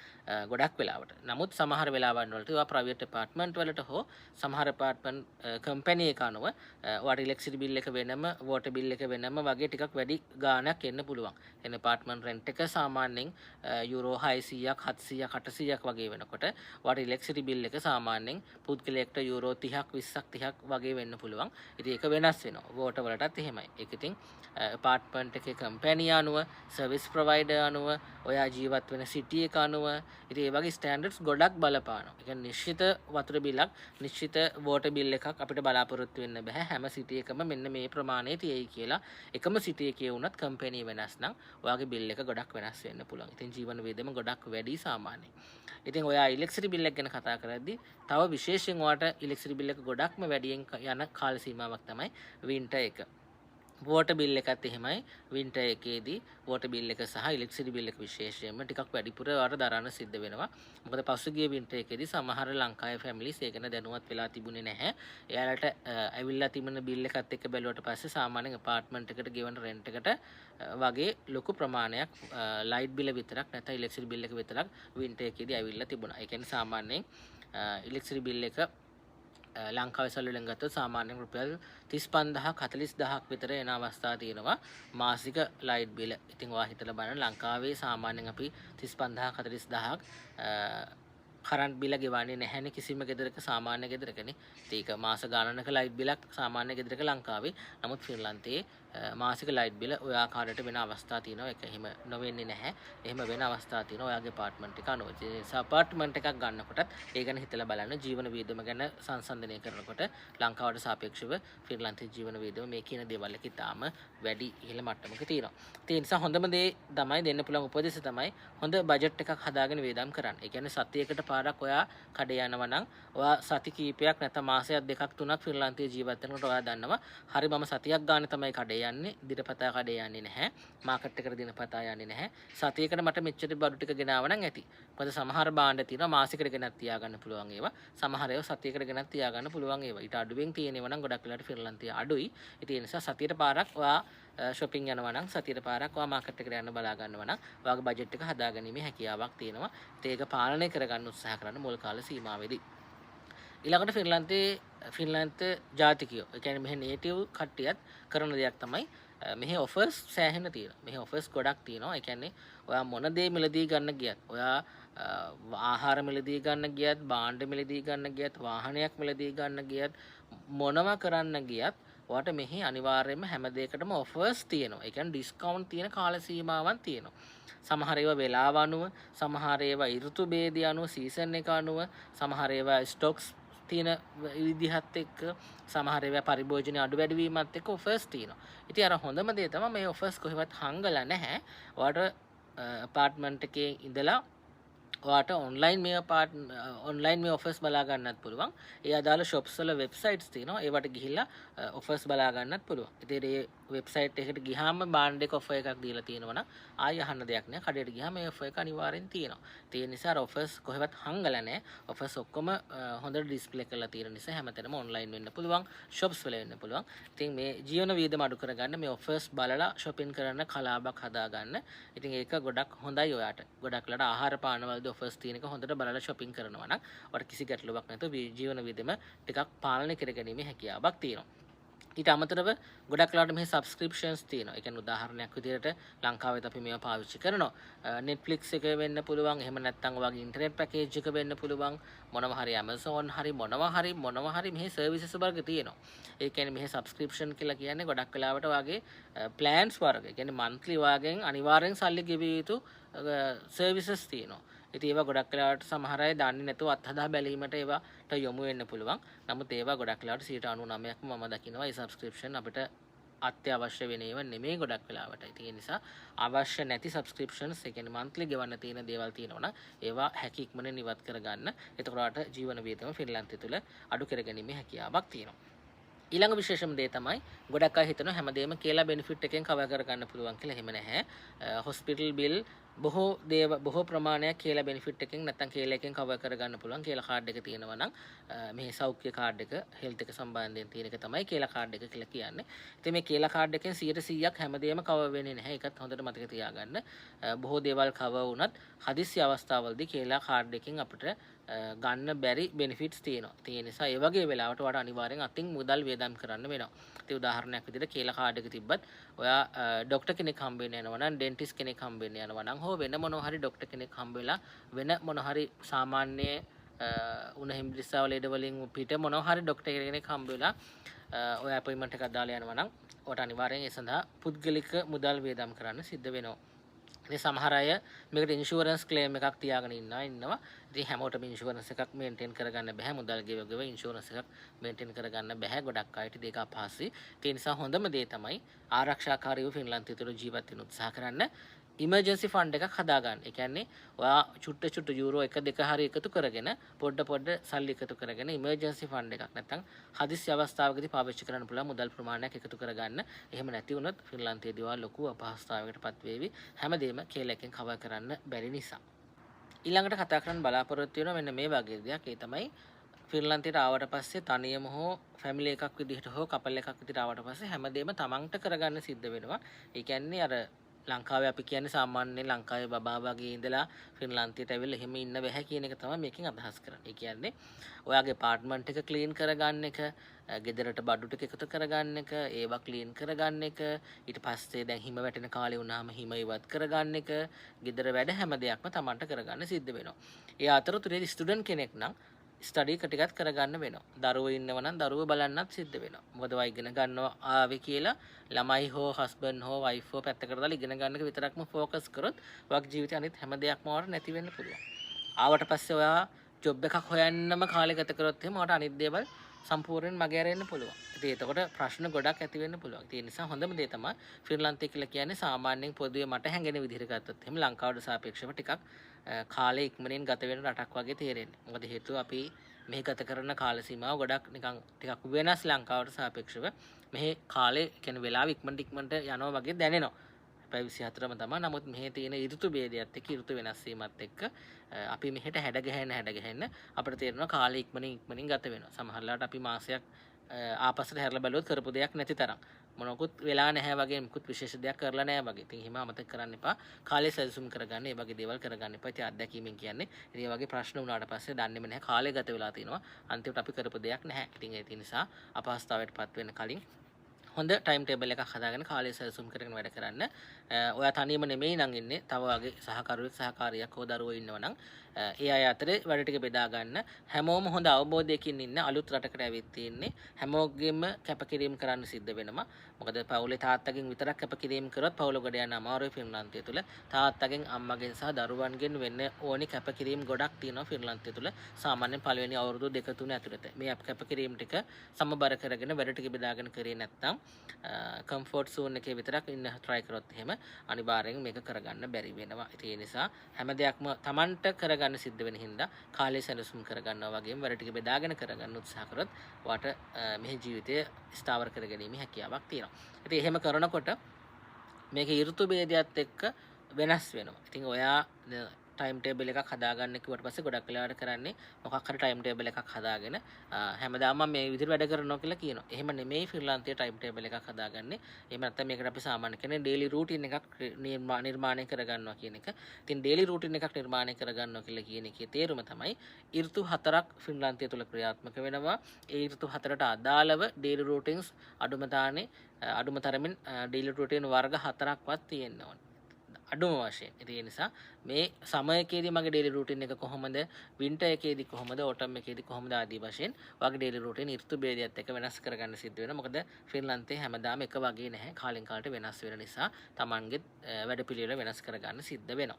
ගොඩක් වෙලාවට. නමුත් සමහර වෙලාවන් වලට ඔයා ප්‍රයිවට් අපාර්ට්මන්ට් වලට හෝ සමහර අපාර්ට්මන්ට් කම්පැනි එක අනුව ඔයාට ඉලෙක්ට්‍රිසිටි බිල් එක වෙනම වෝටර් බිල් එක වෙනම වගේ ටිකක් වැඩි ගාණක් එන්න පුළුවන්. එන අපාර්ට්මන්ට් රෙන්ට් එක සාමාන්‍යයෙන් යුරෝ 600ක් 700ක් 800ක් වගේ වෙනකොට ඔයාට ඉලෙක්ට්‍රිසිටි බිල් එක සාමාන්‍යයෙන් පුද්ගලයෙක්ට යුරෝ 30ක් 20ක් 30ක් වගේ වෙන්න පුළුවන්. ඉතින් ඒක වෙනස් වෙනවා. වෝටර් වලටත් එහෙමයි. ඒක ඉතින් අපාර්ට්මන්ට් එකේ කම්පැනි අනුව, සර්විස් ප්‍රොවයිඩර් අනුව, ඔයා ජීවත් වෙන සිටි එක අනුව, ඉතින් ඒ වගේ ස්ටෑන්ඩඩ්ස් ගොඩක් බලපානවා. ඒ කියන්නේ නිශ්චිත වතුර බිලක්, නිශ්චිත වෝටර් බිල් එකක් අපිට බලාපොරොත්තු වෙන්න බෑ. හැම සිටි එකම මෙන්න මේ ප්‍රමාණය තියෙයි කියලා. එකම සිටි එකේ වුණත් කම්පැනි වෙනස් නම් ඔයාගේ බිල් එක ගොඩක් වෙනස් වෙන්න පුළුවන්. ඉතින් ජීවන වේදම ගොඩක් වැඩි සාමාන්‍යයෙන්. ඉතින් ඔයා ඉලෙක්ට්‍රිසිටි බිල් එක ගැන කතා කරද්දී තව විශේෂයෙන් ඔයාට ඉලෙක්ට්‍රිසිටි බිල් එක ගොඩක්ම වැඩියෙන් යන කාල සීමාවක් තමයි වින්ටර් එක. වෝටර් බිල් එකත් එහෙමයි වින්ටර් එකේදී වෝටර් බිල් එක සහ ඉලෙක්ට්‍රිසිටි බිල් එක විශේෂයෙන්ම ටිකක් වැඩිපුර වාට දරන්න සිද්ධ වෙනවා. මොකද පසුගිය වින්ටර් එකේදී සමහර ලංකාවේ ෆැමිලිස් ඒක ගැන දැනුවත් වෙලා තිබුණේ නැහැ. එයාලට ඇවිල්ලා තිබෙන බිල් එකත් එක්ක බැලුවට පස්සේ සාමාන්‍යයෙන් අපාර්ට්මන්ට් එකට ගෙවන රෙන්ට් එකට වගේ ලොකු ප්‍රමාණයක් ලයිට් බිල විතරක් නැත්නම් ඉලෙක්ට්‍රිසිටි බිල් එක විතරක් වින්ටර් එකේදී ඇවිල්ලා තිබුණා. ඒ කියන්නේ සාමාන්‍යයෙන් ඉලෙක්ට්‍රිසිටි බිල් එක ලංකාවේ සල්ලි වලින් ගත්තොත් සාමාන්‍යයෙන් රුපියල් 35000ක් 40000ක් විතර එන අවස්ථා තියෙනවා මාසික ලයිට් බිල. ඉතින් ඔයා හිතලා බලන්න ලංකාවේ සාමාන්‍යයෙන් අපි 35000ක් 40000ක් කරන්ට් බිල ගෙවන්නේ නැහැනේ කිසිම ගෙදරක සාමාන්‍ය ගෙදරකනේ. ඒක මාස ගණනක ලයිට් බිලක් සාමාන්‍ය ගෙදරක ලංකාවේ. නමුත් ෆින්ලන්තයේ මාසික ලයිට් බිල ඔය ආකාරයට වෙන අවස්ථා තියෙනවා. ඒක එහෙම නොවෙන්නේ නැහැ. එහෙම වෙන අවස්ථා තියෙනවා ඔයාගේ අපාර්ට්මන්ට් එක අනුව. ඒ නිසා අපාර්ට්මන්ට් එකක් ගන්නකොටත් ඒ ගැන හිතලා බලන්න. ජීවන වියදම ගැන සංසන්දනය කරනකොට ලංකාවට සාපේක්ෂව ෆින්ලන්තයේ ජීවන වියදම මේ කියන දේවල් එක ඉතාම වැඩි ඉහළ මට්ටමක තියෙනවා. ඒ නිසා හොඳම දේ තමයි දෙන්න පුළුවන් උපදෙස් තමයි හොඳ බජට් එකක් හදාගෙන වේදම් කරන්න. ඒ කියන්නේ සතියකට පාරක් ඔයා කඩේ යනවා නම් ඔයා සති කීපයක් නැත්නම් මාසයක් දෙකක් තුනක් ෆින්ලන්තයේ ජීවත් වෙනකොට ඔයා දන්නවා හරි මම සතියක් ගානේ තමයි කඩේ යන්නේ දිනපතා කඩේ යන්නේ නැහැ මාකට් එකට දිනපතා යන්නේ නැහැ සතියකට මට මෙච්චර බඩු ටික ගෙනාව නම් ඇති මොකද සමහර භාණ්ඩ තියෙනවා මාසිකට ගෙනත් තියාගන්න පුළුවන් ඒවා සමහර ඒවා සතියකට ගෙනත් තියාගන්න පුළුවන් ඒවා ඊට අඩුවෙන් තියෙනවා නම් ගොඩක් වෙලාවට ෆින්ලන්තයේ අඩුයි ඉතින් ඒ නිසා සතියට පාරක් ඔයා shopping යනවා නම් සතියට පාරක් ඔයා මාකට් එකට යන්න බලා ගන්නවා නම් ඔයාගේ බජට් එක හදාගැනීමේ හැකියාවක් තියෙනවා ඒක පාලනය කරගන්න උත්සාහ කරන්න මුල් කාල සීමාවෙදී ඊළඟට ෆින්ලන්ත ජාතිකයෝ ඒ කියන්නේ මෙහි නේටිව් කට්ටියත් කරන දෙයක් තමයි මෙහි ඔෆර්ස් සෑහෙන තියෙනවා මෙහි ඔෆර්ස් ගොඩක් තියෙනවා ඒ කියන්නේ ඔයා මොන දේ මිලදී ගන්න ගියත් ඔයා ආහාර මිලදී ගන්න ගියත් භාණ්ඩ මිලදී ගන්න ගියත් වාහනයක් මිලදී ගන්න ගියත් මොනවා කරන්න ගියත් ඔයාට මෙහි අනිවාර්යයෙන්ම හැම දෙයකටම ඔෆර්ස් තියෙනවා ඒ කියන්නේ ඩිස්කවුන්ට් තියෙන කාල සීමාවක් තියෙනවා සමහර ඒවා වෙලාව අනුව සමහර ඒවා ඍතු භේදය අනුව සීසන් එක අනුව සමහර ඒවා ස්ටොක්ස් තියෙන විදිහත් එක්ක සමහර ඒවා පරිභෝජනයේ අඩු වැඩි වීමත් එක්ක ඔෆර්ස් තියෙනවා. ඉතින් අර හොඳම දේ තමයි මේ ඔෆර්ස් කොහෙවත් හංගලා නැහැ. ඔයාට අපාර්ට්මන්ට් එකේ ඉඳලා ඔයාට ඔන්ලයින් මේ ඔෆර්ස් බලා ගන්නත් පුළුවන්. ඒ අදාළ shops වල වෙබ්සයිට්ස් තියෙනවා. ඒවට ගිහිල්ලා ඔෆර්ස් බලා ගන්නත් පුළුවන්. ඉතින් මේ වෙබ්සයිට් එකට ගියාම බාන්ඩ් එක ඔෆර් එකක් දීලා තියෙනවා නම් ආයෙ අහන්න දෙයක් නෑ. කඩේට ගියාම මේ ඔෆර් එක අනිවාර්යෙන් තියෙනවා. ඒ නිසා ඔෆර්ස් කොහෙවත් හංගලා නෑ. ඔෆර්ස් ඔක්කොම හොඳට ඩිස්ප්ලේ කරලා තියෙන නිසා හැමතැනම ඔන්ලයින් වෙන්න පුළුවන්. shops වල වෙන්න පුළුවන්. ඉතින් මේ ජීවන වියදම අඩු කරගන්න මේ ඔෆර්ස් බලලා shopping කරන්න කලාවක් හදාගන්න. ඉතින් ඒක ගොඩක් හොඳයි ඔයාට. ගොඩක් වෙලාට ආහාර පාන වලදී ඔෆර්ස් තියෙන එක හොඳට බලලා shopping කරනවා නම් ඔයාලට කිසි ගැටලුවක් නැතුව ජීවන වියදම ටිකක් පාලනය කරගැනීමේ හැකියාවක් තියෙනවා. ඊට අමතරව ගොඩක් වෙලාවට මේ සබ්ස්ක්‍රිප්ෂන්ස් තියෙනවා. ඒ කියන්නේ උදාහරණයක් විදිහට ලංකාවේත් අපි මේවා පාවිච්චි කරනවා. Netflix එක වෙන්න පුළුවන්. එහෙම නැත්නම් ඔයගේ ඉන්ටර්නෙට් පැකේජ් එක වෙන්න පුළුවන්. මොනවා හරි Amazon හරි මොනවා හරි මෙහි සර්විසස් වර්ග තියෙනවා. ඒ කියන්නේ මෙහි සබ්ස්ක්‍රිප්ෂන් කියලා කියන්නේ ගොඩක් වෙලාවට ඔයගේ ප්ලෑන්ස් වර්ග. ඒ කියන්නේ monthly වාගෙන් අනිවාර්යෙන් සල්ලි ගෙවිය යුතු සර්විසස් තියෙනවා. ඉතින් ඒවා ගොඩක් වෙලාවට සමහර අය දන්නේ නැතුව අත්හදා බැලීමට ඒවාට යොමු වෙන්න පුළුවන්. නමුත් ඒවා ගොඩක් වෙලාවට 99%ක්ම මම දකිනවා මේ සබ්ස්ක්‍රිප්ෂන් අපිට අත්‍යවශ්‍ය වෙන ඒවා නෙමෙයි ගොඩක් වෙලාවට. ඉතින් ඒ නිසා අවශ්‍ය නැති සබ්ස්ක්‍රිප්ෂන්ස් ඒ කියන්නේ monthly ගෙවන්න තියෙන දේවල් තියෙනවනම් ඒවා හැකි ඉක්මනින් ඉවත් කරගන්න. එතකොට ජීවන වියදම ෆින්ලන්තය තුළ අඩු කරගැනීමේ හැකියාවක් තියෙනවා. ඊළඟ විශේෂම දේ තමයි ගොඩක් අය හිතනවා හැමදේම කියලා බෙනිෆිට් එකෙන් කවර් කරගන්න පුළුවන් කියලා. එහෙම නැහැ. හොස්පිටල් බිල් බොහෝ ප්‍රමාණයක් කියලා බෙනිෆිට් එකෙන් නැත්නම් කියලා එකෙන් කවර් කරගන්න පුළුවන්. කියලා කාඩ් එක තියෙනවා නම් මේ සෞඛ්‍ය කාඩ් එක හෙල්ත් එක සම්බන්ධයෙන් තියෙන එක තමයි කියලා කාඩ් එක කියලා කියන්නේ. ඉතින් මේ කියලා කාඩ් එකෙන් 100%ක් හැමදේම කවර් වෙන්නේ නැහැ. ඒකත් හොඳට මතක තියාගන්න. බොහෝ දේවල් කවර් වුණත් හදිස්සි අවස්ථාවලදී කියලා කාඩ් එකෙන් අපිට ගන්න බැරි බෙනිෆිට්ස් තියෙනවා. ඒ නිසා ඒ වගේ වෙලාවට ඔයාලට අනිවාර්යෙන් අතින් මුදල් වේදම් කරන්න වෙනවා. ඉතින් උදාහරණයක් විදිහට කියලා කාඩ් එක තිබ්බත් ඔයා ડોක්ටර් කෙනෙක් හම්බ වෙන්න යනවා නම් ඩෙන්ටිස්ට් කෙනෙක් හම්බ වෙන්න යනවා නම් හෝ වෙන මොනවා හරි ડોක්ටර් කෙනෙක් හම්බ වෙලා වෙන මොනවා හරි සාමාන්‍ය උණ හිම්බිරිස්සාව ලෙඩ වලින් පිට මොනවා හරි ડોක්ටර් කෙනෙක් හම්බ වෙලා ඔය අපොයින්ට්මන්ට් එකක් දාලා යනවා නම් ඔයාට අනිවාර්යෙන් ඒ සඳහා පුද්ගලික මුදල් වේදම් කරන්න සිද්ධ වෙනවා. ඉතින් සමහර අය මේකට ඉන්ෂුරන්ස් ක්ලේම් එකක් තියාගෙන ඉන්නවා. ඉතින් හැමෝටම ඉන්ෂුරන්ස් එකක් මේන්ටේන් කරගන්න බෑ. මුදල් ගෙව ඉන්ෂුරන්ස් එකක් මේන්ටේන් කරගන්න බෑ. ගොඩක් අයට ඒක අපහසුයි. ඒ නිසා හොඳම දේ තමයි ආරක්ෂාකාරීව ෆින්ලන්තය තුළ ජීවත් වෙන්න උත්සාහ කරන්න. ඉමර්ජන්සි ෆන්ඩ් එකක් හදාගන්න. ඒ කියන්නේ ඔයා චුට්ට යූරෝ 1 2 හරි එකතු කරගෙන පොඩ සල්ලි එකතු කරගෙන ඉමර්ජන්සි ෆන්ඩ් එකක් නැත්නම් හදිසි අවස්ථාවකදී පාවිච්චි කරන්න පුළුවන් මුදල් ප්‍රමාණයක් එකතු කරගන්න. එහෙම නැති වුණොත් ෆින්ලන්තයේදී ඔයා ලොකු අපහසුතාවයකටපත් වේවි. හැමදේම කේලකින් කවර් කරන්න බැරි නිසා. ඊළඟට කතා කරන්න බලාපොරොත්තු වෙනවා මෙන්න මේ වගේ දෙයක්. ඒ තමයි ෆින්ලන්තයට ආවට පස්සේ තනියම හෝ ෆැමිලි එකක් විදිහට හෝ කපල් එකක් විදිහට ආවට පස්සේ හැමදේම තමන්ට කරගන්න සිද්ධ වෙනවා. ඒ කියන්නේ අර ලංකාවේ අපි කියන්නේ සාමාන්‍යයෙන් ලංකාවේ බබා වගේ ඉඳලා ෆින්ලන්තයට ඇවිල්ලා එහෙම ඉන්න බැහැ කියන එක තමයි මේකෙන් අදහස් කරන්නේ. ඒ කියන්නේ ඔයාගේ අපාර්ට්මන්ට් එක ක්ලීන් කරගන්න එක, ගෙදරට බඩු ටික එකතු කරගන්න එක, ඒවා ක්ලීන් කරගන්න එක, ඊට පස්සේ දැන් හිම වැටෙන කාලේ වුණාම හිම ඉවත් කරගන්න එක, ගෙදර වැඩ හැම දෙයක්ම තමන්ට කරගන්න සිද්ධ වෙනවා. ඒ අතරතුරේ ස්ටුඩන්ට් කෙනෙක් නම් ස්ටඩි එක ටිකක් කරගන්න වෙනවා. දරුවෝ ඉන්නවා නම් දරුවෝ බලන්නත් සිද්ධ වෙනවා. මොකද ඔය ඉගෙන ගන්නවා ආවේ කියලා ළමයි හෝ හස්බන්ඩ් හෝ වයිෆ් හෝ පැත්තකට දාලා ඉගෙන ගන්න එක විතරක්ම ફોකස් කරොත් ඔයාගේ ජීවිතේ අනිත් හැම දෙයක්ම ඔයාලට නැති වෙන්න පුළුවන්. ආවට පස්සේ ඔයා ජොබ් එකක් හොයන්නම කාලය ගත කරොත් එහෙම ඔයාට අනිත් දේවල් සම්පූර්ණයෙන් මගහැරෙන්න පුළුවන්. ඉතින් එතකොට ප්‍රශ්න ගොඩක් ඇති වෙන්න පුළුවන්. ඒ නිසා හොඳම දේ තමයි ෆින්ලන්තය කියලා කියන්නේ සාමාන්‍යයෙන් පොදුවේ මට හැඟෙන විදිහට ගත්තොත් එහෙම ලංකාවට සාපේක්ෂව ටිකක් කාලේ ඉක්මනින් ගත වෙන රටක් වගේ තේරෙන්නේ. මොකද හේතුව අපි මෙහි ගත කරන කාල සීමාව ගොඩක් නිකන් ටිකක් වෙනස් ලංකාවට සාපේක්ෂව. මෙහි කාලේ කියන්නේ වෙලාව ඉක්මනට යනවා වගේ දැනෙනවා. හැබැයි 24ම තමයි. නමුත් මෙහි තියෙන ඍතු ભેදයත් එක්ක ඍතු වෙනස් වීමත් එක්ක අපි මෙහෙට හැඩ ගැහෙන්න අපිට තේරෙනවා කාලේ ඉක්මනින් ගත වෙනවා. සමහරවිට අපි මාසයක් ආපස්සට හැරලා බැලුවොත් කරපු දෙයක් නැති තරම්. මොනකුත් වෙලා නැහැ වගේ මුකුත් විශේෂ දෙයක් කරලා නැහැ වගේ. ඉතින් එහෙම අමතක කරන්න එපා. කාලේ සැලසුම් කරගන්න, ඒ වගේ දේවල් කරගන්න එපා. ඉතින් අත්දැකීමෙන් කියන්නේ ඉතින් මේ වගේ ප්‍රශ්න වුණාට පස්සේ දන්නේම නැහැ. කාලේ ගත වෙලා තිනවා. අන්තිමට අපි කරපු දෙයක් නැහැ. ඉතින් ඒ නිසා අපහසුතාවයටපත් වෙන්න කලින් හොඳ ටයිම් ටේබල් එකක් හදාගෙන කාලය සැලසුම් කරගෙන වැඩ කරන්න. ඔයා තනියම නෙමෙයි නම් ඉන්නේ. තව වගේ සහකාරියක් හෝ දරුවෝ ඉන්නවා නම් ඒ අය අතරේ වැඩ ටික බෙදා ගන්න. හැමෝම හොඳ අවබෝධයකින් ඉන්න අලුත් රටකට ඇවිත් තියෙන්නේ. හැමෝගෙම කැපකිරීම කරන්න සිද්ධ වෙනවා. මොකද පවුලේ තාත්තගෙන් විතරක් කැපකිරීම කරොත් පවුල ගොඩ යන අමාරුයි ෆින්ලන්තය තුල. තාත්තගෙන් අම්මගෙන් සහ දරුවන්ගෙන් වෙන්න ඕනි කැපකිරීම ගොඩක් තියෙනවා ෆින්ලන්තය තුල. සාමාන්‍යයෙන් පළවෙනි අවුරුදු 2-3 ඇතුළත. මේ කැපකිරීම ටික සමබර කරගෙන වැඩ ටික බෙදාගෙන කරේ නැත්නම් කම්ෆර්ට් සෝන් එකේ විතරක් ඉන්න try කරොත් එහෙම අනිවාර්යෙන් මේක කරගන්න බැරි වෙනවා. ඒ නිසා හැම දෙයක්ම Tamanට කරගන්න සිද්ධ වෙන හින්දා කාලය සැලසුම් කරගන්නවා වගේම වැඩ ටික බෙදාගෙන කරගන්න උත්සාහ කරොත් ඔයාට මේ ජීවිතය ස්ථාවර කරගැනීමේ හැකියාවක් තියෙනවා. ඉතින් එහෙම කරනකොට මේකේ ඍතු ભેදයත් එක්ක වෙනස් වෙනවා. ඉතින් ඔයා ටයිම් ටේබල් එකක් හදාගන්න කිව්වට පස්සේ ගොඩක් වෙලාවට කරන්නේ මොකක් හරි ටයිම් ටේබල් එකක් හදාගෙන හැමදාම මම මේ විදිහට වැඩ කරනවා කියලා කියනවා. එහෙම නෙමෙයි ෆ්‍රීලාන්තයේ ටයිම් ටේබල් එකක් හදාගන්නේ. එහෙම නැත්නම් මේකට අපි සාමාන්‍ය කියන්නේ ඩේලි රූටින් එකක් නිර්මාණය කරගන්නවා කියන එක. ඉතින් ඩේලි රූටින් එකක් නිර්මාණය කරගන්නවා කියලා කියන එකේ තේරුම තමයි ඍතු 4ක් ෆ්‍රීලාන්තය තුල ක්‍රියාත්මක වෙනවා. ඒ ඍතු 4ට අදාළව ඩේලි රූටින්ස් අඩුම තරමින් ඩේලි රූටින් වර්ග 4ක්වත් තියෙන්න ඕනේ. අඩුම වශයෙන්. ඒ නිසා මේ සමයකේදී මගේ ඩේලි රූටින් එක කොහොමද, වින්ටර් එකේදී කොහොමද, ඕටම් එකේදී කොහොමද ආදී වශයෙන් වගේ ඩේලි රූටින් ඍතු ભેදයත් එක්ක වෙනස් කරගන්න සිද්ධ වෙනවා. මොකද ෆින්ලන්තේ හැමදාම එක වගේ නැහැ. කාලෙන් කාලට වෙනස් වෙන නිසා Tamanගේ වැඩපිළිවෙල වෙනස් කරගන්න සිද්ධ වෙනවා.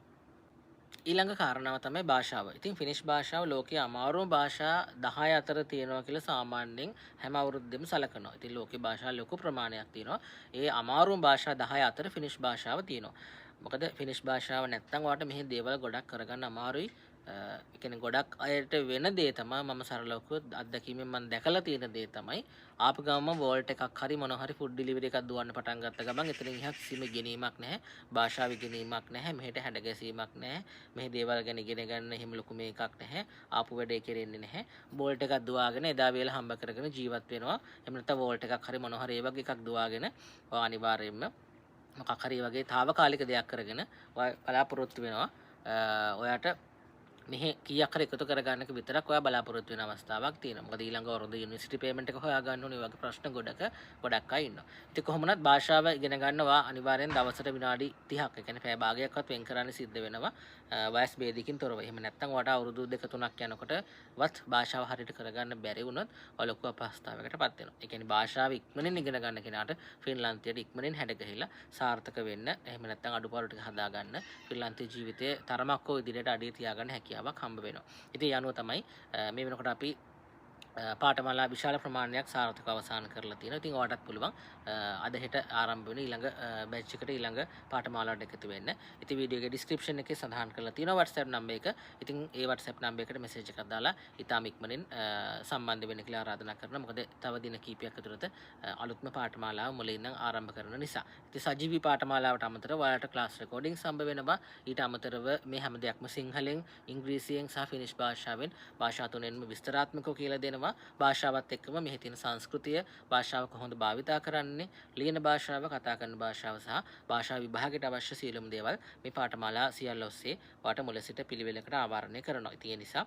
ඊළඟ කාරණාව තමයි භාෂාව. ඉතින් ෆිනිෂ් භාෂාව ලෝකයේ අමාරුම භාෂා 10 අතර තියෙනවා කියලා සාමාන්‍යයෙන් හැම අවුරුද්දෙම සලකනවා. ඉතින් ලෝකේ භාෂා ලොකු ප්‍රමාණයක් තියෙනවා. ඒ අමාරුම භාෂා 10 අතර ෆිනිෂ් භාෂාව තියෙනවා. මොකද ෆිනිෂ් භාෂාව නැත්නම් ඔයාලට මෙහි දේවල් ගොඩක් කරගන්න අමාරුයි. ඒ කියන්නේ ගොඩක් අයට වෙන දේ තමයි මම සරලව කිව්වොත් අත්දැකීමෙන් මම දැකලා තියෙන දේ තමයි ආපු ගමම වෝල්ට් එකක් හරි මොන හරි ෆුඩ් ඩෙලිවරි එකක් දුවන්න පටන් ගත්ත ගමන් එතනින් එහා කිසිම ඉගෙනීමක් නැහැ. භාෂාව ඉගෙනීමක් නැහැ. මෙහෙට හැඩ ගැසීමක් නැහැ. මෙහි දේවල් ගැන ඉගෙන ගන්න එහෙම ලොකු මේකක් නැහැ. ආපු වැඩේ කෙරෙන්නේ නැහැ. වෝල්ට් එකක් දුවාගෙන එදා වේල හම්බ කරගෙන ජීවත් වෙනවා. එහෙම නැත්නම් වෝල්ට් එකක් හරි මොන හරි ඒ වගේ එකක් දුවාගෙන ඔය අනිවාර්යයෙන්ම මොකක් හරි වගේ తాවකාලික දෙයක් කරගෙන බලාපොරොත්තු වෙනවා. ඔයාට මෙහි කීයක් හරි එකතු කරගන්න එක විතරක් ඔයා බලාපොරොත්තු වෙන අවස්ථාවක් තියෙනවා. මොකද ඊළඟ වරුද්ද යුනිවර්සිටි පේමන්ට් එක හොයා ගන්න ඕනේ වගේ ප්‍රශ්න ගොඩක් අය ඉන්නවා. ඉතින් කොහොමනත් භාෂාව ඉගෙන ගන්නවා අනිවාර්යෙන් දවසට විනාඩි 30ක්, ඒ කියන්නේ පැය භාගයක්වත් වෙන් කරන්න සිද්ධ වෙනවා. වයස් ભેදකින් තොරව. එහෙම නැත්නම් ඔයාට අවුරුදු 2-3ක් යනකොටවත් භාෂාව හරියට කරගන්න බැරි වුණොත් ඔය ලොකු අපහසුතාවයකටපත් වෙනවා. ඒ කියන්නේ භාෂාව ඉක්මනින් ඉගෙන ගන්න කෙනාට ෆින්ලන්තයට ඉක්මනින් හැඩ ගැහිලා සාර්ථක වෙන්න, එහෙම නැත්නම් අඩුපාඩු ටික හදා ගන්න ෆින්ලන්තයේ ජීවිතයේ තරමක් හෝ ඉදිරියට අඩිය තියාගන්න හැකියාවක් හම්බ වෙනවා. ඉතින් ඒ අනුව තමයි මේ වෙනකොට අපි පාඨමාලා විශාල ප්‍රමාණයක් සාර්ථක අවසන් කරලා තියෙනවා. ඉතින් ඔයාටත් පුළුවන් අද හෙට ආරම්භ වෙන ඊළඟ බැච් එකට ඊළඟ පාඨමාලාවට එකතු වෙන්න. ඉතින් වීඩියෝ එකේ ඩිස්ක්‍රිප්ෂන් එකේ සඳහන් කරලා තියෙනවා WhatsApp නම්බර එක. ඉතින් ඒ WhatsApp නම්බර එකට මෙසේජ් එකක් දාලා ඉතාම ඉක්මනින් සම්බන්ධ වෙන්න කියලා ආරාධනා කරනවා. මොකද තව දින කිහිපයක් ඇතුළත අලුත්ම පාඨමාලාව මුලින් ඉඳන් ආරම්භ කරන නිසා. ඉතින් සජීවී පාඨමාලාවට අමතරව ඔයාලට ක්ලාස් රෙකෝඩින්ග්ස් හම්බ වෙනවා. ඊට අමතරව මේ හැම දෙයක්ම සිංහලෙන්, ඉංග්‍රීසියෙන් සහ ෆිනිෂ් භාෂාවෙන් භාෂා තුනෙන්ම විස්තරාත්මකව කියලා දෙනවා. භාෂාවත් එක්කම මෙහි තියෙන සංස්කෘතිය, භාෂාව කොහොමද භාවිතා කරන්නේ, ලියන භාෂාව, කතා කරන භාෂාව සහ භාෂා විභාගයට අවශ්‍ය සියලුම දේවල් මේ පාඨමාලා සියල්ල ඔස්සේ ඔයාලට මුල සිට පිළිවෙලකට ආවරණය කරනවා. ඉතින් ඒ නිසා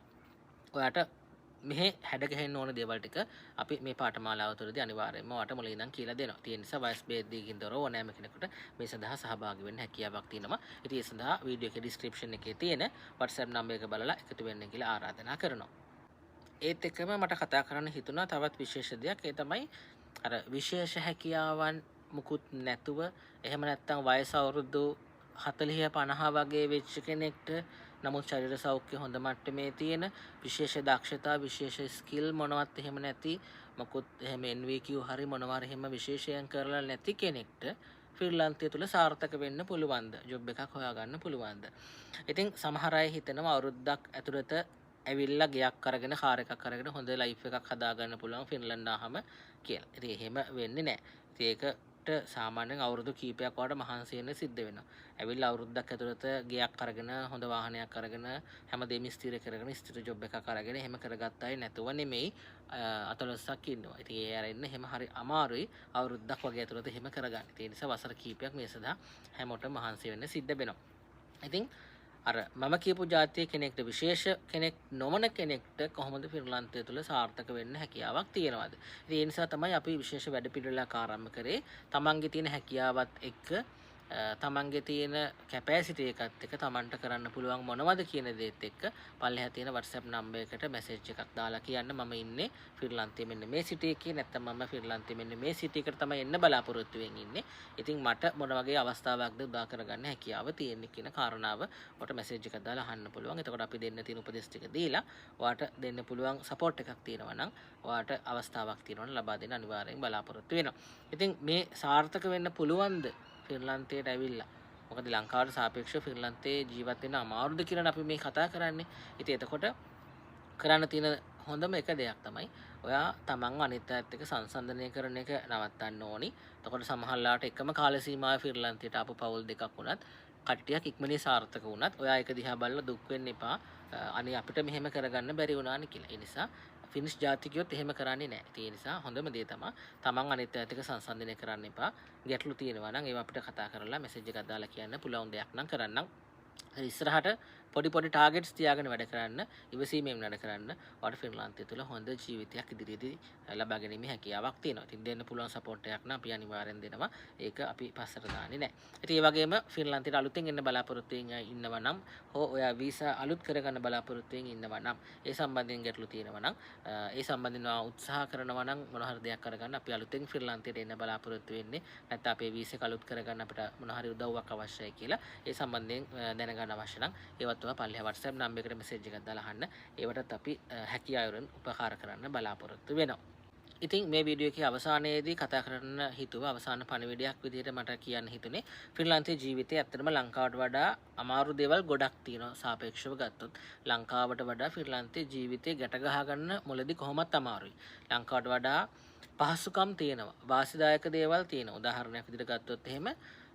ඔයාලට මෙහි හැඩ ගැහෙන්න ඕන දේවල් ටික අපි මේ පාඨමාලාව තුළදී අනිවාර්යයෙන්ම ඔයාලට මුලින් ඉඳන් කියලා දෙනවා. ඒ නිසා වයස් භේදයකින් තොරව ඕනෑම කෙනෙකුට මේ සඳහා සහභාගී වෙන්න හැකියාවක් තියෙනවා. ඉතින් ඒ සඳහා වීඩියෝ එකේ ඩිස්ක්‍රිප්ෂන් එකේ තියෙන WhatsApp නම්බර එක බලලා එකතු වෙන්න කියලා ආරාධනා කරනවා. ඒත් එක්කම මට කතා කරන්න හිතුණා තවත් විශේෂ දෙයක්. ඒ තමයි අර විශේෂ හැකියාවන් මුකුත් නැතුව එහෙම නැත්නම් වයස අවුරුදු 40 50 වගේ වෙච්ච කෙනෙක්ට නමුත් ශරීර සෞඛ්‍ය හොඳ මට්ටමේ තියෙන විශේෂ දක්ෂතා විශේෂ ස්කිල් මොනවත් එහෙම නැති මොකුත් එහෙම NVQ හරි මොනවා හරි එහෙම විශේෂයෙන් කරලා නැති කෙනෙක්ට ෆ්‍රීලාන්තය තුල සාර්ථක වෙන්න පුළුවන්ද? ජොබ් එකක් හොයාගන්න පුළුවන්ද? ඉතින් සමහර අය හිතනවා අවුරුද්දක් ඇතුළත ඇවිල්ලා ගයක් අරගෙන කාර් එකක් අරගෙන හොඳ ලයිෆ් එකක් හදාගන්න පුළුවන් ෆින්ලන්ඩ් ආවම කියලා. ඉතින් එහෙම වෙන්නේ නැහැ. ඉතින් ඒකට සාමාන්‍යයෙන් අවුරුදු කීපයක් වඩා මහන්සි වෙන්න සිද්ධ වෙනවා. ඇවිල්ලා අවුරුද්දක් ඇතුළත ගයක් අරගෙන හොඳ වාහනයක් අරගෙන හැමදේම ස්ථිර කරගෙන ස්ථිර ජොබ් එකක් අරගෙන එහෙම කරගත්ත අය නැතුව නෙමෙයි අතලොස්සක් ඉන්නවා. ඉතින් ඒ අරින්න එහෙම හරි අමාරුයි අවුරුද්දක් වගේ ඇතුළත එහෙම කරගන්න. ඒ නිසා වසර කීපයක් මේ සඳහා හැමෝටම මහන්සි වෙන්න සිද්ධ වෙනවා. ඉතින් අර මම කියපු ජාතිය කෙනෙක්ට විශේෂ කෙනෙක් නොවන කෙනෙක්ට කොහොමද ෆින්ලන්තය තුළ සාර්ථක වෙන්න හැකියාවක් තියෙනවද? ඉතින් ඒ නිසා තමයි අපි විශේෂ වැඩපිළිවෙලක් ආරම්භ කරේ. තමන්ගේ තියෙන හැකියාවත් එක්ක තමන්ගේ තියෙන කැපැසිටි එකත් එක්ක තමන්ට කරන්න පුළුවන් මොනවද කියන දේත් එක්ක පල්ලෙහා තියෙන WhatsApp නම්බර එකට මැසේජ් එකක් දාලා කියන්න මම ඉන්නේ ෆින්ලන්තයේ මෙන්න මේ සිටි එකේ නැත්නම් මම ෆින්ලන්තයේ මෙන්න මේ සිටි එකට තමයි එන්න බලාපොරොත්තු වෙමින් ඉන්නේ. ඉතින් මට මොන වගේ අවස්ථාවක්ද උදා කරගන්න හැකියාව තියෙන්නේ කියන කාරණාව ඔයාලට මැසේජ් එකක් දාලා අහන්න පුළුවන්. එතකොට අපි දෙන්න තියෙන උපදෙස් ටික දීලා ඔයාලට දෙන්න පුළුවන් සපෝට් එකක් තියෙනවා නම් ඔයාලට අවස්ථාවක් තියෙනවා නම් ලබා දෙන්න අනිවාර්යෙන් බලාපොරොත්තු වෙනවා. ඉතින් මේ සාර්ථක වෙන්න පුළුවන්ද ෆින්ලන්තයට ඇවිල්ලා? මොකද ලංකාවට සාපේක්ෂව ෆින්ලන්තයේ ජීවත් වෙන්න අමාරුද කියලා අපි මේ කතා කරන්නේ. ඉතින් එතකොට කරන්න තියෙන හොඳම එක දෙයක් තමයි ඔයා තමන්ව අනිත් අයත් එක්ක සංසන්දනය කරන එක නවත්තන්න ඕනි. එතකොට සමහරලාට එකම කාල සීමාවේ ෆින්ලන්තයට ආපු පවුල් දෙකක් වුණත් කට්ටියක් ඉක්මනින් සාර්ථක වුණත් ඔයා ඒක දිහා බලලා දුක් වෙන්න එපා. අනේ අපිට මෙහෙම කරගන්න බැරි වුණානේ කියලා. ඒ නිසා ෆිනිෂ් ජාතිකයොත් එහෙම කරන්නේ නැහැ. ඒ නිසා හොඳම දේ තමයි තමන් අනිත් අයත් එක්ක සංසන්දනය කරන්න එපා. ගැටලු තියෙනවා නම් ඒව අපිට කතා කරලා මැසේජ් එකක් දාලා කියන්න පුළුවන් දෙයක් නම් කරන්නම්. ඉස්සරහට පොඩි ටාගට්ස් තියාගෙන වැඩ කරන්න, ඉවසීමෙන් වැඩ කරන්න. ඔයාලට ෆින්ලන්තය තුළ හොඳ ජීවිතයක් ඉදිරියේදී ලබා ගැනීමේ හැකියාවක් තියෙනවා. ඉතින් දෙන්න පුළුවන් සපෝට් එකක් නම් අපි අනිවාර්යෙන් දෙනවා. ඒක අපි පස්සට දාන්නේ නැහැ. ඉතින් ඒ වගේම ෆින්ලන්තයට අලුතෙන් එන්න බලාපොරොත්තු වෙන ඉන්නවා නම් හෝ ඔයා වීසා අලුත් කරගන්න බලාපොරොත්තු වෙන ඉන්නවා නම් ඒ සම්බන්ධයෙන් ගැටලු තියෙනවා නම් ඒ සම්බන්ධයෙන් උත්සාහ කරනවා නම් මොන හරි දෙයක් කරගන්න අපි අලුතෙන් ෆින්ලන්තයට එන්න බලාපොරොත්තු වෙන්නේ. නැත්නම් අපේ වීසා එක අලුත් කරගන්න අපිට මොන හරි උදව්වක් අවශ්‍යයි කියලා ඒ සම්බන්ධයෙන් දැනගන්න අවශ්‍ය නම් ඒවත් ඔයා පල්ලෙහා WhatsApp නම්බර එකට මැසේජ් එකක් දාලා අහන්න. ඒවටත් අපි හැකියාවෙන් උපකාර කරන්න බලාපොරොත්තු වෙනවා. ඉතින් මේ වීඩියෝ එකේ අවසානයේදී කතා කරන්න හිතුව අවසාන පණිවිඩයක් විදිහට මට කියන්න හිතුනේ ෆින්ලන්තයේ ජීවිතය ඇත්තටම ලංකාවට වඩා අමාරු දේවල් ගොඩක් තියෙනවා සාපේක්ෂව ගත්තොත්. ලංකාවට වඩා ෆින්ලන්තයේ ජීවිතය ගැට ගහ ගන්න මුලදී කොහොමත් අමාරුයි. ලංකාවට වඩා පහසුකම් තියෙනවා. වාසිදායක දේවල් තියෙනවා. උදාහරණයක් විදිහට ගත්තොත් එහෙම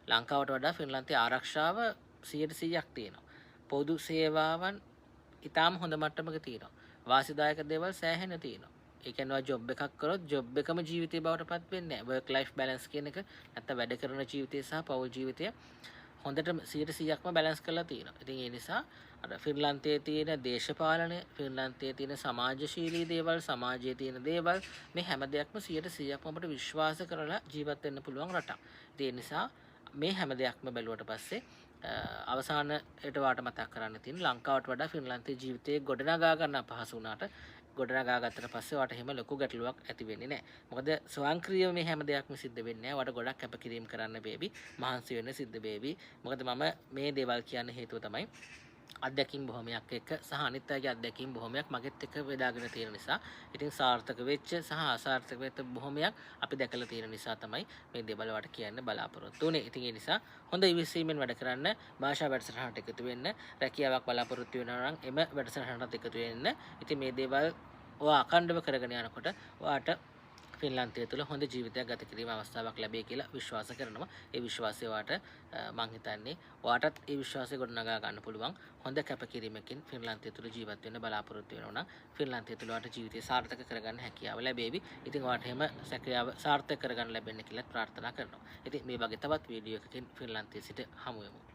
ලංකාවට වඩා ෆින්ලන්තයේ ආරක්ෂාව 100%ක් තියෙනවා. පොදු සේවාවන් ඉතාම හොඳ මට්ටමක තියෙනවා. වාසිදායක දේවල් සෑහෙන තියෙනවා. ඒ කියන්නේ ජොබ් එකක් කරොත් ජොබ් එකම ජීවිතේ බවට පත් වෙන්නේ නැහැ. work life balance කියන එක නැත්නම් වැඩ කරන ජීවිතය සහ පෞල් ජීවිතය හොඳට 100%ක්ම බැලන්ස් කරලා තියෙනවා. ඉතින් ඒ නිසා අර ෆින්ලන්තයේ තියෙන දේශපාලනය, ෆින්ලන්තයේ තියෙන සමාජශීලී දේවල්, සමාජයේ තියෙන දේවල් මේ හැම දෙයක්ම 100%ක්ම අපිට විශ්වාස කරලා ජීවත් වෙන්න පුළුවන් රටක්. ඒ නිසා මේ හැම දෙයක්ම බැලුවට පස්සේ අවසානයට වාට මතක් කරන්න තියෙන ලංකාවට වඩා ෆින්ලන්තයේ ජීවිතයේ ගොඩනගා ගන්න අපහසු වුණාට ගොඩනගා ගත්තට පස්සේ වාට එහෙම ලොකු ගැටලුවක් ඇති වෙන්නේ නැහැ. මොකද ස්වයංක්‍රීයව මේ හැම දෙයක්ම සිද්ධ වෙන්නේ නැහැ. වාට ගොඩක් කැපකිරීම කරන්න බේබි, මහන්සි වෙන්න සිද්ධ බේබි. මොකද මම මේ දේවල් කියන්න හේතුව තමයි අත්දැකීම් බොහොමයක් එක්ක සහ අනිත් අයගේ අත්දැකීම් බොහොමයක් මගෙත් එක්ක බෙදාගෙන තියෙන නිසා ඉතින් සාර්ථක වෙච්ච සහ අසාර්ථක වෙච්ච බොහොමයක් අපි දැකලා තියෙන නිසා තමයි මේ දේවල් වලට කියන්න බලාපොරොත්තු වෙන්නේ. ඉතින් ඒ නිසා හොඳ ඉවසීමෙන් වැඩ කරන්න, භාෂා වැඩසටහනට එකතු වෙන්න, රැකියාවක් බලාපොරොත්තු වෙනවා නම් එම වැඩසටහනට එකතු වෙන්න. ඉතින් මේ දේවල් ඔයා අඛණ්ඩව කරගෙන යනකොට ඔයාට ෆින්ලන්තය තුළ හොඳ ජීවිතයක් ගත කිරීම අවස්ථාවක් ලැබේ කියලා විශ්වාස කරනවා. ඒ විශ්වාසය වාට මං හිතන්නේ ඔයාටත් ඒ විශ්වාසය ගොඩනගා ගන්න පුළුවන්. හොඳ කැපකිරීමකින් ෆින්ලන්තය තුළ ජීවත් වෙන්න බලාපොරොත්තු වෙනවා නම් ෆින්ලන්තය තුළ ඔයාට ජීවිතය සාර්ථක කරගන්න හැකියාව ලැබේවි. ඉතින් ඔයාට එහෙම සැකියාව සාර්ථක කරගන්න ලැබෙන්න කියලා ප්‍රාර්ථනා කරනවා. ඉතින් මේ වගේ තවත් වීඩියෝ එකකින් ෆින්ලන්තයේ සිට හමු වෙමු.